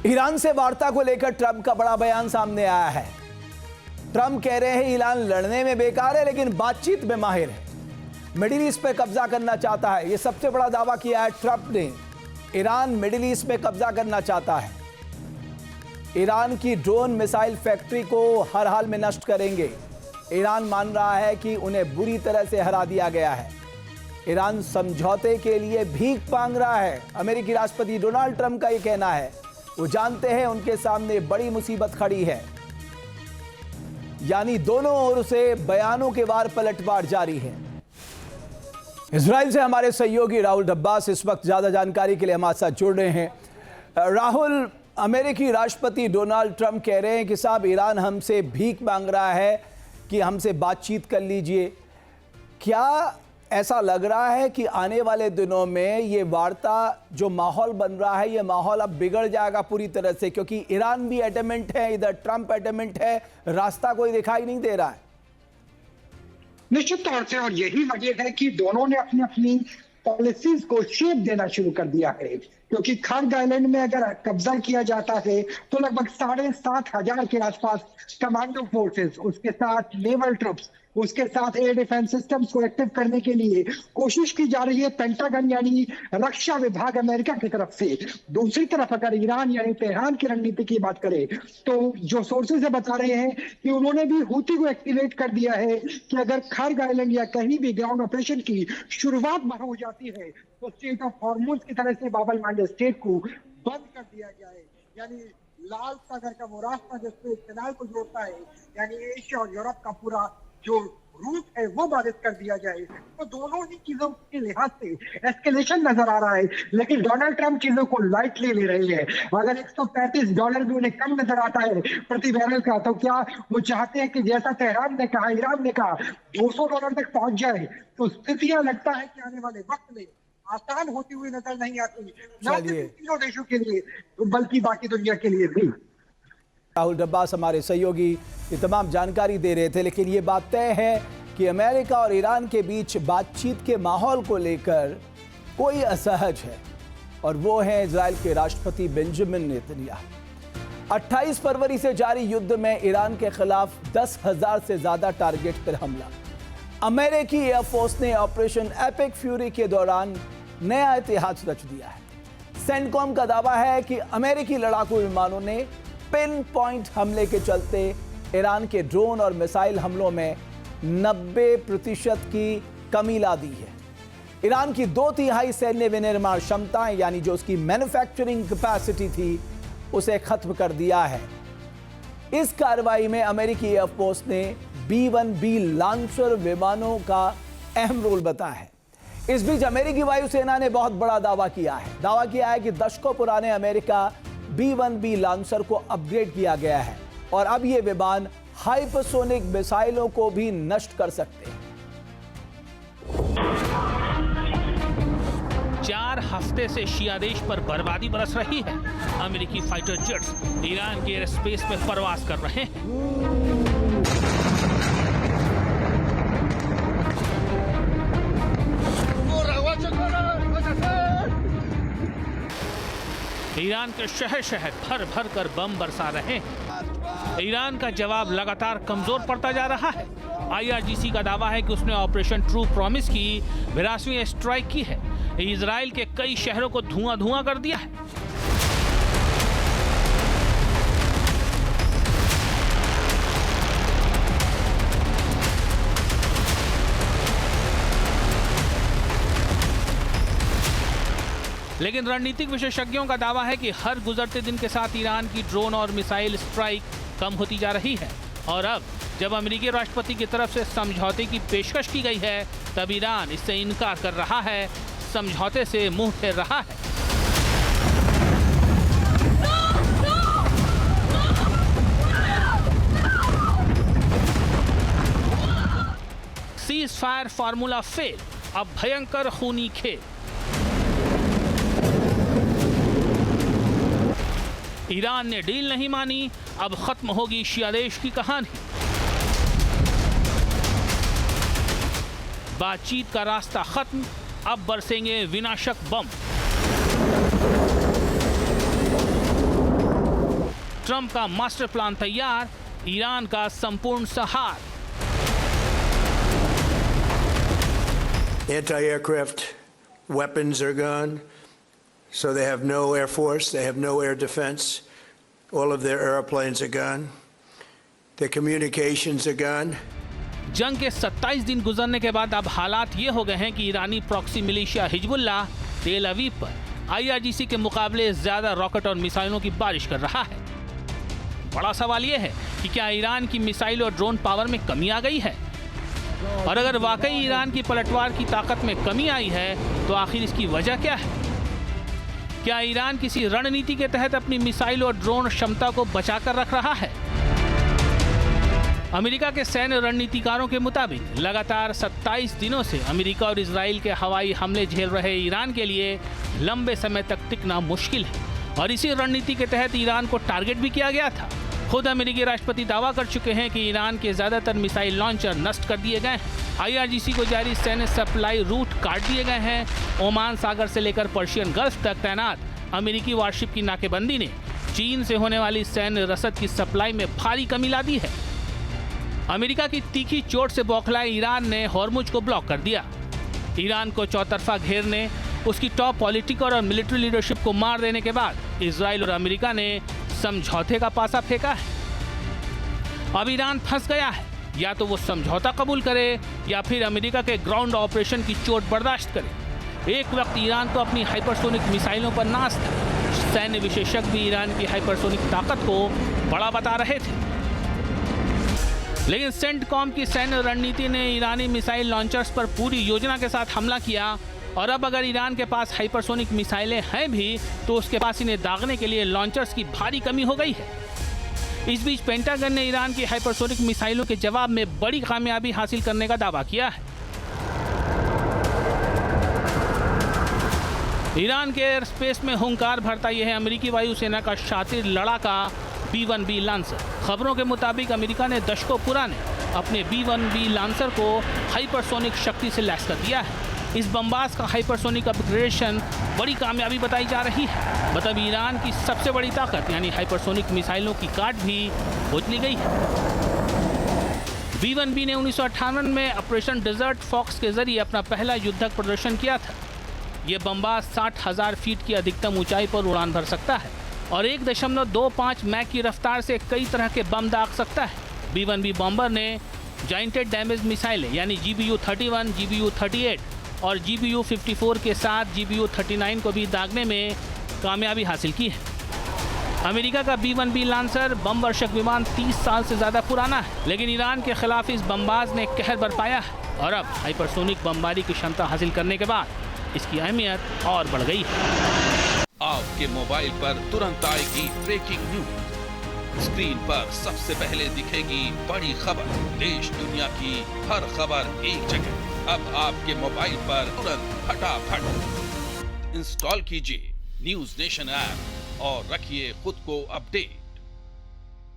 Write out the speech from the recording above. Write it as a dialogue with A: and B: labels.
A: Iran से वार्ता को लेकर ट्रंप का बड़ा बयान सामने आया है। ट्रंप कह रहे हैं ईरान लड़ने में बेकार है लेकिन बातचीत में माहिर है। मिडिल ईस्ट पे कब्जा करना चाहता है, यह सबसे बड़ा दावा किया है ट्रंप ने। ईरान मिडिल ईस्ट में कब्जा करना चाहता है। ईरान की ड्रोन मिसाइल फैक्ट्री को हर हाल में नष्ट करेंगे। ईरान मान रहा है कि उन्हें बुरी तरह से हरा दिया गया है। ईरान समझौते के लिए भीख मांग रहा है। अमेरिकी राष्ट्रपति डोनाल्ड ट्रंप का यह कहना है। वो जानते हैं उनके सामने बड़ी मुसीबत खड़ी है। यानी दोनों ओर से बयानों के वार पलटवार जारी है। इजराइल से हमारे सहयोगी राहुल डब्बास इस वक्त ज्यादा जानकारी के लिए हमारे साथ जुड़ रहे हैं। राहुल, अमेरिकी राष्ट्रपति डोनाल्ड ट्रंप कह रहे हैं कि साहब ईरान हमसे भीख मांग रहा है कि हमसे बातचीत कर लीजिए। क्या ऐसा लग रहा है कि आने वाले दिनों में ये वार्ता जो माहौल बन रहा है, ये माहौल अब बिगड़ जाएगा पूरी तरह से, क्योंकि ईरान भी एडमेंट है, इधर ट्रंप एडमेंट है, रास्ता कोई दिखाई नहीं दे रहा है?
B: निश्चित तौर से, और यही वजह है कि दोनों ने अपनी अपनी पॉलिसीज को शेप देना शुरू कर दिया है। क्योंकि खर्ग आइलैंड में अगर कब्जा किया जाता है तो लगभग 7,500 के आसपास कमांडो फोर्सेस, उसके साथ नेवल ट्रुप्स, उसके साथ एयर डिफेंस सिस्टम्स को एक्टिव करने के लिए कोशिश की जा रही है पेंटागन यानी रक्षा विभाग अमेरिका की तरफ से। दूसरी तरफ अगर ईरान यानी तेहरान की रणनीति की बात करें तो जो सोर्सेज बता रहे हैं कि उन्होंने भी हूती को एक्टिवेट कर दिया है कि अगर खर्ग आइलैंड या कहीं भी ग्राउंड ऑपरेशन की शुरुआत वहां हो जाती है तो स्टेट ऑफ हॉर्मुज की तरह से बाब अल मंडेब स्टेट को बंद कर दिया जाए। यानी लाल सागर का वो रास्ता जिसपे कनाल को जोड़ता है, यानी एशिया और यूरोप का पूरा जो रूट है वो बाधित कर दिया जाए। तो दोनों ही चीजों के लिहाज से एस्केलेशन नजर आ रहा है, लेकिन डोनाल्ड ट्रंप चीजों को लाइटली ले रहे हैं। अगर $135 भी उन्हें कम नजर आता है प्रति बैरल का, तो क्या वो चाहते हैं कि जैसा तेहरान ने कहा, ईरान ने कहा, $200 तक पहुंच जाए? तो स्थितियां लगता है कि आने वाले वक्त में आसान होती हुई नजर नहीं आती, न सिर्फ तीनों देशों के लिए बल्कि बाकी दुनिया के लिए भी।
A: राहुल डब्बास हमारे सहयोगी ये तमाम जानकारी दे रहे थे, लेकिन ये बात तय है कि अमेरिका और ईरान के बीच बातचीत के माहौल को लेकर कोई असहज है, और वो है इजराइल के राष्ट्रपति बेंजामिन नेतन्याहू। 28 फरवरी से जारी युद्ध में ईरान के खिलाफ 10,000 से ज्यादा टारगेट पर हमला। अमेरिकी एयरफोर्स ने ऑपरेशन एपिक फ्यूरी के दौरान नया इतिहास रच दिया है। सेंटकॉम का दावा है कि अमेरिकी लड़ाकू विमानों ने पिन पॉइंट हमले के चलते ईरान के ड्रोन और मिसाइल हमलों में 90% की कमी ला दी है। ईरान की 2/3 सैन्य विनिर्माण क्षमताएं यानी जो उसकी मैन्युफैक्चरिंग कैपेसिटी थी उसे खत्म कर दिया है। इस कार्रवाई में अमेरिकी एयरफोर्स ने B-1B लॉन्चर विमानों का अहम रोल बताया है। इस बीच अमेरिकी वायुसेना ने बहुत बड़ा दावा किया है कि दशकों पुराने अमेरिका B-1B लॉन्चर को अपग्रेड किया गया है और अब ये विमान हाइपरसोनिक मिसाइलों को भी नष्ट कर सकते हैं।
C: 4 हफ्ते से शिया देश पर बर्बादी बरस रही है। अमेरिकी फाइटर जेट्स ईरान के एयर स्पेस में परवास कर रहे हैं। ईरान के शहर शहर भर भर कर बम बरसा रहे हैं। ईरान का जवाब लगातार कमजोर पड़ता जा रहा है। IRGC का दावा है कि उसने ऑपरेशन ट्रू प्रॉमिस की 82वीं स्ट्राइक की है। इजराइल के कई शहरों को धुआं धुआं कर दिया है। लेकिन रणनीतिक विशेषज्ञों का दावा है कि हर गुजरते दिन के साथ ईरान की ड्रोन और मिसाइल स्ट्राइक कम होती जा रही है, और अब जब अमेरिकी राष्ट्रपति की तरफ से समझौते की पेशकश की गई है तब ईरान इससे इनकार कर रहा है, समझौते से मुंह फेर रहा है। सीज फायर फार्मूला फेल, अब भयंकर खूनी खेल। ईरान ने डील नहीं मानी, अब खत्म होगी शिया देश की कहानी। बातचीत का रास्ता खत्म, अब बरसेंगे विनाशक बम। ट्रंप का मास्टर प्लान तैयार, ईरान का संपूर्ण सहार।
D: Anti-aircraft weapons are gone, so they have no air force, they have no air defense. All of their airplanes are gone. Their communications are gone.
C: जंग के 27 दिन गुजरने के बाद अब हालात ये हो गए हैं कि ईरानी प्रॉक्सी मिलिशिया हिजबुल्लाह तेल अवीव पर IRGC के मुकाबले ज्यादा रॉकेट और मिसाइलों की बारिश कर रहा है। बड़ा सवाल यह है कि क्या ईरान की मिसाइल और ड्रोन पावर में कमी आ गई है, और अगर वाकई ईरान की पलटवार की ताकत में कमी आई है तो आखिर इसकी वजह क्या है? क्या ईरान किसी रणनीति के तहत अपनी मिसाइल और ड्रोन क्षमता को बचाकर रख रहा है? अमेरिका के सैन्य रणनीतिकारों के मुताबिक लगातार 27 दिनों से अमेरिका और इजराइल के हवाई हमले झेल रहे ईरान के लिए लंबे समय तक टिकना मुश्किल है, और इसी रणनीति के तहत ईरान को टारगेट भी किया गया था। खुद अमेरिकी राष्ट्रपति दावा कर चुके हैं कि ईरान के ज्यादातर मिसाइल लॉन्चर नष्ट कर दिए गए हैं। IRGC को जारी सैन्य सप्लाई रूट काट दिए गए हैं। ओमान सागर से लेकर पर्शियन गल्फ तक तैनात अमेरिकी वारशिप की नाकेबंदी ने चीन से होने वाली सैन्य रसद की सप्लाई में भारी कमी ला दी है। अमेरिका की तीखी चोट से बौखलाए ईरान ने हॉर्मुज को ब्लॉक कर दिया। ईरान को चौतरफा घेरने, उसकी टॉप पॉलिटिकल और मिलिट्री लीडरशिप को मार देने के बाद इजराइल और अमेरिका ने समझौते का पासा फेंका है। अब ईरान फंस गया है, या तो वो समझौता कबूल करे या फिर अमेरिका के ग्राउंड ऑपरेशन की चोट बर्दाश्त करे। एक वक्त ईरान को अपनी हाइपरसोनिक मिसाइलों पर नाज था। सैन्य विशेषज्ञ भी ईरान की हाइपरसोनिक ताकत को बड़ा बता रहे थे, लेकिन सेंटकॉम की सैन्य रणनीति ने ईरानी मिसाइल लॉन्चर्स पर पूरी योजना के साथ हमला किया, और अब अगर ईरान के पास हाइपरसोनिक मिसाइलें हैं भी तो उसके पास इन्हें दागने के लिए लॉन्चर्स की भारी कमी हो गई है। इस बीच पेंटागन ने ईरान की हाइपरसोनिक मिसाइलों के जवाब में बड़ी कामयाबी हासिल करने का दावा किया है। ईरान के एयर स्पेस में हुंकार भरता यह है अमेरिकी वायुसेना का शातिर लड़ाका B-1B लांसर। खबरों के मुताबिक अमेरिका ने दशकों पुराने अपने B-1B लांसर को हाइपरसोनिक शक्ति से लैस कर दिया है। इस बमबास का हाइपरसोनिक अपग्रेडेशन बड़ी कामयाबी बताई जा रही है। मतलब ईरान की सबसे बड़ी ताकत यानी हाइपरसोनिक मिसाइलों की काट भी उजली गई है। B-1B ने 1958 में ऑपरेशन डेजर्ट फॉक्स के जरिए अपना पहला युद्धक प्रदर्शन किया था। ये बमबास 60,000 फीट की अधिकतम ऊंचाई पर उड़ान भर सकता है और 1.25 मैक की रफ्तार से कई तरह के बम दाग सकता है। B-1B बॉम्बर ने जॉइंटेड डैमेज मिसाइलें यानी GBU-31, GBU-38 और GBU-54 के साथ GBU-39 को भी दागने में कामयाबी हासिल की है। अमेरिका का B-1B लांसर बम वर्षक विमान 30 साल से ज़्यादा पुराना है, लेकिन ईरान के खिलाफ इस बमबाज ने कहर बरपाया है और अब हाइपरसोनिक बमबारी की क्षमता हासिल करने के बाद इसकी अहमियत और बढ़ गई है।
E: आपके मोबाइल पर तुरंत आएगी ब्रेकिंग न्यूज। स्क्रीन पर सबसे पहले दिखेगी बड़ी खबर। देश दुनिया की हर खबर एक जगह। अब आपके मोबाइल पर तुरंत फटाफट इंस्टॉल कीजिए न्यूज नेशन ऐप और रखिए खुद को अपडेट।